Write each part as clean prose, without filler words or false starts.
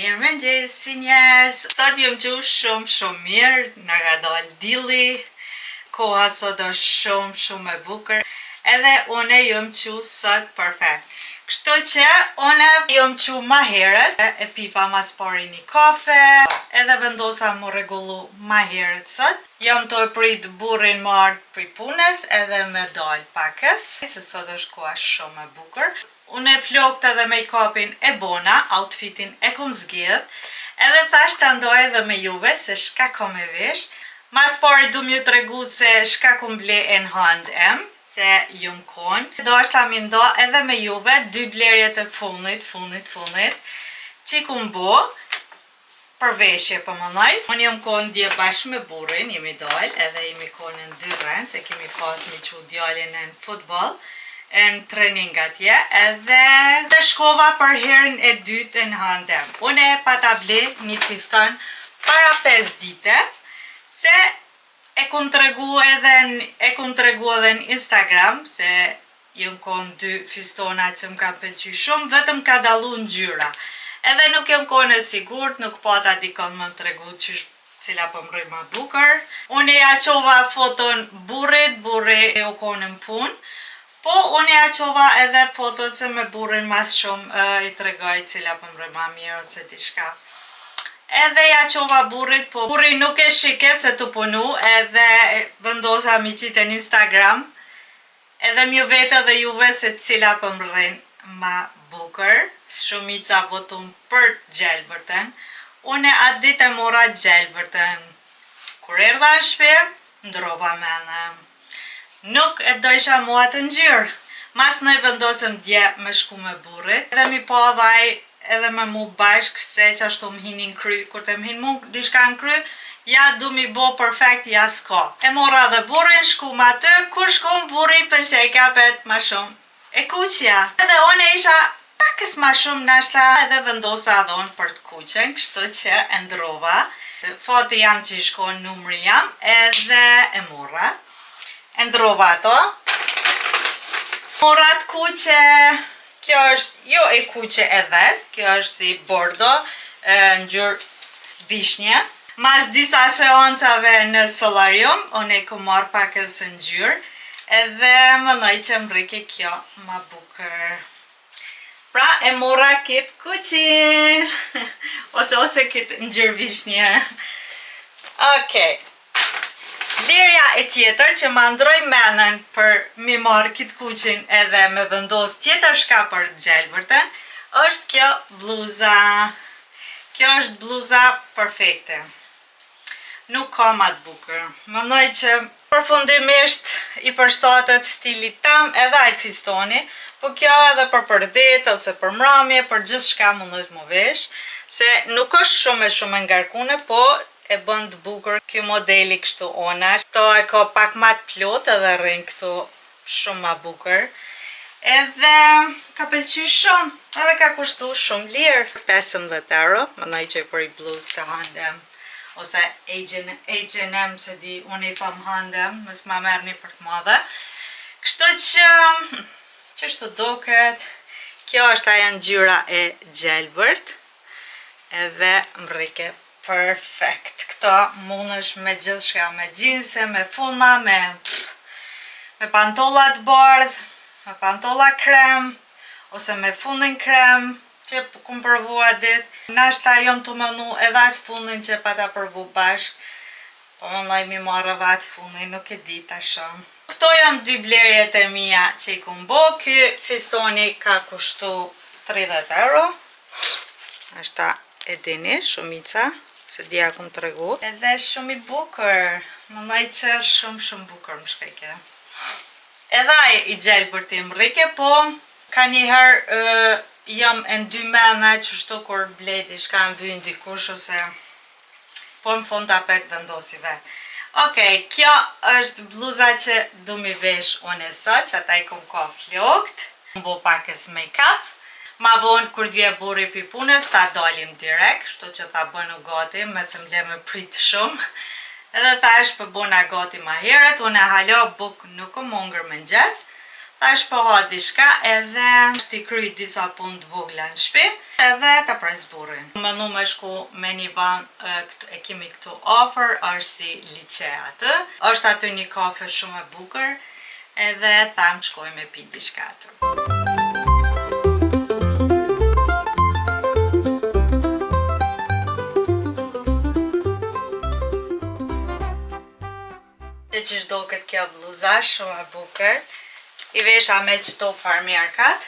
Mirëmëngjes, si njerëz. Sot jam gjuar shumë mirë, na ka dalë dilli. Koha sot është shumë e bukur. Edhe une jam gjuar sot perfekt. Kështu që une jam gjuar ma herët, e pipa mas pari një kafe, edhe vendosa më rregullu ma herët sot. Jam të prit burrin më ardh prej punës edhe me dal pakës, se sot është koha shumë e bukur. Unë e flokët edhe make-upin e bona, outfitin e kom zgjedh, edhe thash të ndoj edhe me juve se shka kom e vesh. Mas pari du m'ju tregu se shka kom ble e në H&M, se ju m'kon. Do është ta mi ndo edhe me juve, dy blerjet e fundit, që kom bo, për veshje për më nëj. Unë jam konë dje bashkë me burrin, jemi dal, edhe jemi konë në 2 rënd, se kemi pas mi që djallin në futbol. Në trening atje, edhe shkova për herën e dytë në H&M. Unë e pata ble një fiston para 5 dite, se e kom tregu edhe në Instagram, se jënë konë 2 fistona që më ka pëlqy shumë, vetëm ka dalu në gjyra. Edhe nuk jam konë e sigurt, nuk pata dikon më tregu cila për mërëj ma bukur. Unë ja qova foton burri e u konë në punë, po unë ja qova edhe fotot se me burrin mas shumë i tregoj cila për mërë ma mirë ose tishka. Edhe ja qova burrit, po burri nuk e shike se të punu, edhe vendosa mi qitë në Instagram, edhe mju vetë dhe juve se cila për mërën ma bukur, shumica votum për gjelbërten. Une atë dit e mora gjelbërten. Kur erdha në shpe, ndrova mene. Nuk e dojsha mua të ngjyrë. Mas në i vendosëm dje me shku me burrit, edhe mi pa dhaj edhe me mu bashk se që ashtu më hini në kry. Kur të më hinë mu dishka në kry, ja du mi bo perfekt, ja s'ka. E mora dhe burrin, shku ma të, kur shku më burri pëlqej kapet ma shumë. E kuqja. Edhe one isha pakës ma shumë nashta edhe vendosa adhon për të kuqen, kështu që e ndrova. Fati jam që i shkon numri jam, edhe e mora. E ndrova ato. Morat kuqe, kjo është jo e kuqe e dhest, kjo është si bordo, ngjyrë vishnje. Mas disa seancave në solarium, unë e ku marrë pakës ngjyrë, edhe më nëj që më rike kjo ma bukur. Pra e mora kitë kuqin, ose kitë ngjyrë vishnje. Okej. Lerja e tjetër që ma ndroj menen për mi marrë kitë kuqin edhe me vendos tjetër shka për gjelbërten, është kjo bluza. Kjo është bluza perfekte. Nuk ka ma të bukur. Mendoj që përfundimisht i përshtatet stilit tam edhe ai fistoni, po kjo edhe për përdet ose për mramje, për gjithë shka mundet më vesh, se nuk është shumë ngarkune, po e bën të bukur kjo modeli kështu ona. Këto e ka pak ma të plot edhe rrin këtu shumë ma bukur. Edhe ka pëlqy shumë, edhe ka kushtu shumë lirë. 15 euro, më nëj që për i bluz të H&M, ose H&M, se di unë i pam H&M, mës ma merë një për të madhe. Kështu që shtu doket, kjo është aja ngjyra e gjelbërt, edhe më rike perfekt. Këto mundesh me gjithë shka, me gjinse, me funda, me pantollat bardh, me pantolla krem, ose me fundin krem, që kum përvua dit. Nashta jom të mënu edhe atë fundin që pa ta përvu bashk, po më nëj mi marrë edhe atë fundin, nuk e di ta shumë. Këto janë 2 blerjet e mija që i kum bo, ky fistoni ka kushtu 30 euro, ashta e dini, shumica, se dja kum të regu. Edhe shumë i bukur, më nëj që shumë bukur më shkajke. Edhe i gjelbër ti më rike, po ka njëherë jam e në 2 mena që shtu kur bledi shka në vynë dikush, ose po më fund të apet vendosi vetë. Okej, kjo është bluza që du mi vesh unë e sot, që ata i kum ka flokt. Më bo pakës make-up. Ma vonë, kur t'vje burri pi punës, ta dalim direkt, shtu që ta bënu gati, mëse m'le me prit shumë. Edhe ta është për bona gati ma heret, unë e halo buk nuk o mongër më ngjes, Tash po ha diçka edhe t'i kryj disa punë të vogla në shtëpi edhe ta pres burrin. Mënu me shku me një van e kemi këtu afër, është si lice atë. Është aty një kafe shumë e bukur edhe tham shkoj me pi diçka aty. Dhe që shdo këtë kjo bluza shumë e bukur. I vesha me qëto farmerkat,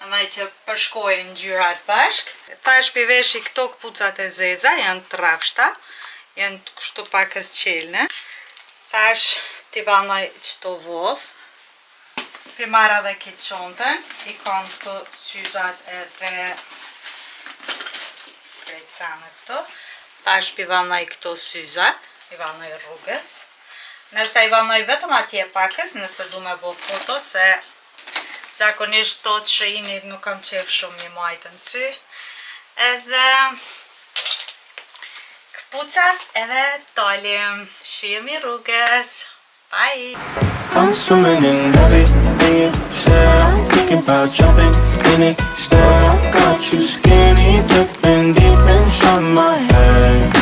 ndaj që përshkojnë ngjyrat bashk. Tash pi veshi këto këpucat e zeza, janë të rafshta, janë kështu pakës qelne. Tash t'i vanoj qëto vodh. Pi marra dhe këtë qontën, i kam këto syzat edhe krejtësanet këto. Tash pi vanoj këto syzat, i vanoj rrugës. Nështë i vanoj vetëm atje pakës, nëse du me bo foto, se zakonisht do të shëjinit nuk kam qef shumë një majtë në sy. Edhe këpucat edhe talim. Shihemi rrugës. Bye! I'm swimming in everything you said. I'm thinking about jumping in it. Instead, I got you skinny dipping deep inside my head.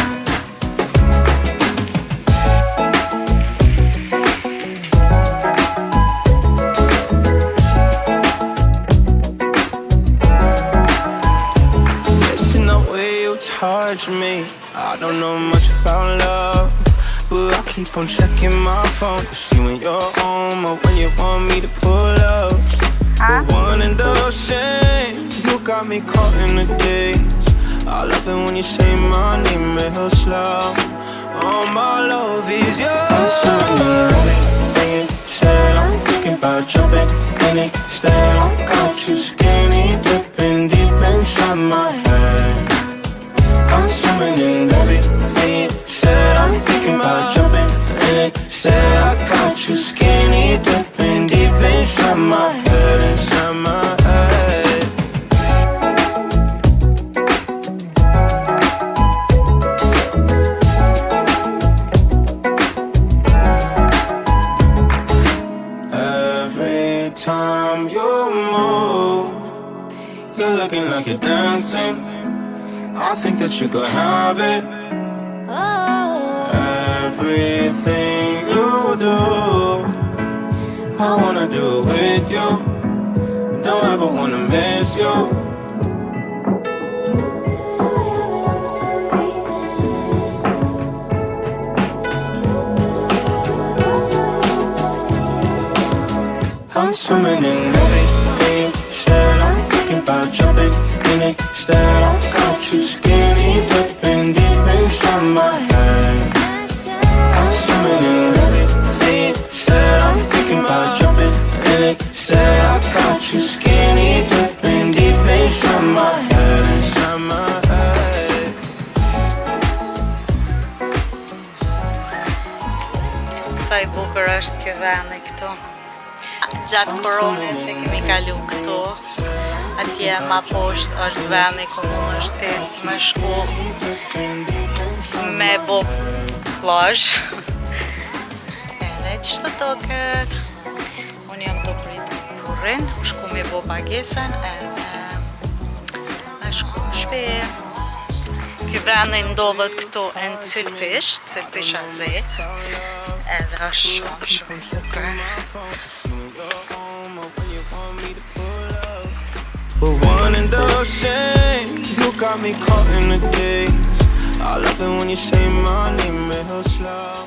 Charge me. I don't know much about love, but I keep on checking my phone to see when you're home or when you want me to pull up. But one and the same, you got me caught in the days. I love it when you say my name real slow. All my love is yours. I'm swimming everything you said. I'm thinking about jumping in it. Instead, I got you skinny dipping deep inside my head. I'm swimming in everything you said. I'm thinking about jumping in it. Said I got you skinny dipping deep inside my head, inside my head. Every time you move, you're looking like you're dancing. I think that you could have it. Everything you do, I wanna do it with you. Don't ever wanna miss you. I'm swimming in everything you said. I'm thinking about jumping in it. Instead, I got you skinny dipping deep inside my head. I'm swimming in everything you said. I'm thinking about jumping in it. Said I got you skinny dipping deep inside my head, inside my head. Sa I bukur është kjo veni këtu. Gjatë koronës se kemi kalu këtu. Atje ma poshtë është veni ku mund është me shku me bo plazh. Edhe qështë të toket. Unë jam të pritur burrin, shku me bo pagesën edhe me shku në shtëpi. Ky veni ndodhet këtu në Cylpish Aze. Edhe është shumë bukur. But one and the same, you got me caught in the days. I love it when you say my name real slow.